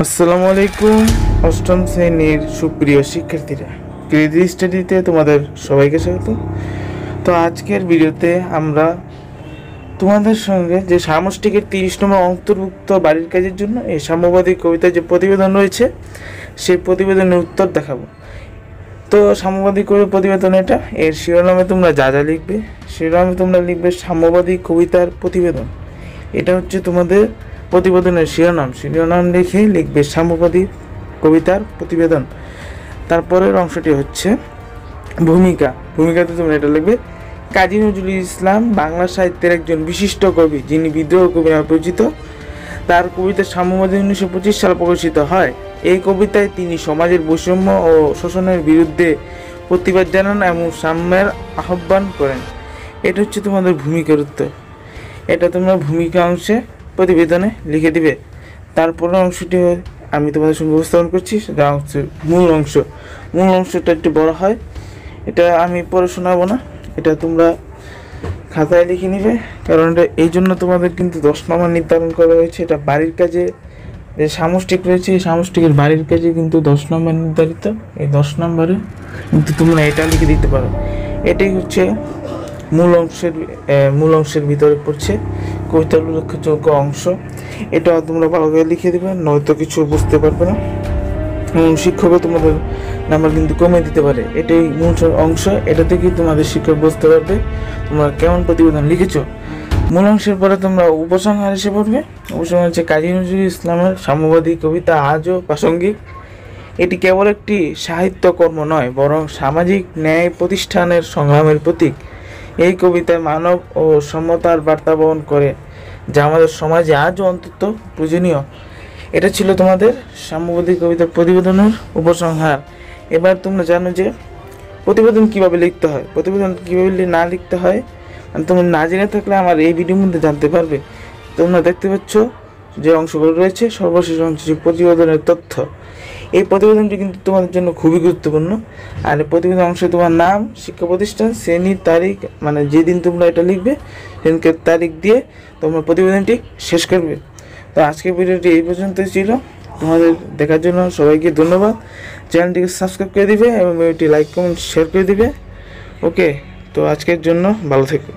আসসালামু আলাইকুম। অষ্টম শ্রেণীর সুপ্রিয় শিক্ষার্থীরা, ক্রেজি স্টাডিতে তোমাদের সবাইকে স্বাগত। তো আজকের ভিডিওতে আমরা তোমাদের সঙ্গে যে সামষ্টিকের 30 নম্বর অন্তর্ভুক্ত বাড়ির কাজের জন্য এই সাম্যবাদী কবিতার যে প্রতিবেদন রয়েছে সেই প্রতিবেদনের উত্তর দেখাবো। তো সাম্যবাদী কবিতার প্রতিবেদন এটা, এর শিরোনামে তোমরা যা যা লিখবে, শিরোনামে তোমরা লিখবে সাম্যবাদী কবিতার প্রতিবেদন। এটা হচ্ছে তোমাদের প্রতিবেদনের শিরোনাম লিখে লিখবে সাম্যবাদী কবিতার প্রতিবেদন। তারপরের অংশটি হচ্ছে ভূমিকাতে তোমরা এটা লিখবে কাজী নজরুল ইসলাম বাংলা সাহিত্যের একজন বিশিষ্ট কবি, যিনি বিদ্রোহ কবি নামে পরিচিত। তার কবিতা সাম্যবাদী 1925 সালে প্রকাশিত হয়। এই কবিতায় তিনি সমাজের বৈষম্য ও শোষণের বিরুদ্ধে প্রতিবাদ জানান এবং সাম্যের আহ্বান করেন। এটা হচ্ছে তোমাদের ভূমিকার উত্তর। এটা তোমরা ভূমিকা অংশে প্রতিবেদনে লিখে দিবে। তারপরের অংশটি আমি তোমাদের সঙ্গে উপস্থাপন করছি, সেটা হচ্ছে মূল অংশটা একটু বড় হয়, এটা আমি পড়ে শোনাবো না, এটা তোমরা খাতায় লিখে নিবে। কারণ এটা এই জন্য তোমাদের কিন্তু 10 নম্বর নির্ধারণ করা হয়েছে। এটা বাড়ির কাজে যে সামষ্টিক রয়েছে, এই সামষ্টিকের বাড়ির কাজে কিন্তু 10 নম্বর নির্ধারিত। এই 10 নম্বরে কিন্তু তোমরা এটা লিখে দিতে পারো। এটাই হচ্ছে মূল অংশের ভিতরে পড়ছে কবিতার উল্লেখযোগ্য অংশ। এটা তোমরা ভালো করে লিখে দেবে, নয়তো কিছু বুঝতে পারবে না এবং শিক্ষকও তোমাদের নাম্বার কিন্তু কমে দিতে পারে। এটাই মূল অংশ, এটা থেকেই তোমাদের শিক্ষক বুঝতে পারবে তোমরা কেমন প্রতিবেদন লিখেছো। মূল অংশের পরে তোমরা উপসংহার এসে পড়বে। উপসংহার হচ্ছে কাজী নজরুল ইসলামের সাম্যবাদী কবিতা আজও প্রাসঙ্গিক। এটি কেবল একটি সাহিত্যকর্ম নয়, বরং সামাজিক ন্যায় প্রতিষ্ঠানের সংগ্রামের প্রতীক। এই কবিতায় মানব ও সমতার বার্তা বহন করে, যা আমাদের সমাজে আজও অন্তত প্রয়োজনীয়। এটা ছিল তোমাদের সাম্যবাদী কবিতার প্রতিবেদনের উপসংহার। এবার তোমরা জানো যে প্রতিবেদন কীভাবে লিখতে হয়, প্রতিবেদন কীভাবে না লিখতে হয় তোমরা না জেনে থাকলে আমার এই ভিডিওর মধ্যে জানতে পারবে। তোমরা দেখতে পাচ্ছ যে অংশগুলো রয়েছে, সর্বশেষ অংশ যে প্রতিবেদনের তথ্য। এই প্রতিবেদনটি কিন্তু তোমাদের জন্য খুবই গুরুত্বপূর্ণ। আর এই প্রতিবেদন অংশে তোমার নাম, শিক্ষা প্রতিষ্ঠান, শ্রেণী, তারিখ, মানে যেদিন তোমরা এটা লিখবে সেদিনকে তারিখ দিয়ে তোমরা প্রতিবেদনটি শেষ করবে। তো আজকের ভিডিওটি এই পর্যন্তই ছিল। তোমাদের দেখার জন্য সবাইকে ধন্যবাদ। চ্যানেলটিকে সাবস্ক্রাইব করে দিবে এবং ভিডিওটি লাইক, কমেন্ট, শেয়ার করে দিবে। ওকে, তো আজকের জন্য ভালো থেকো।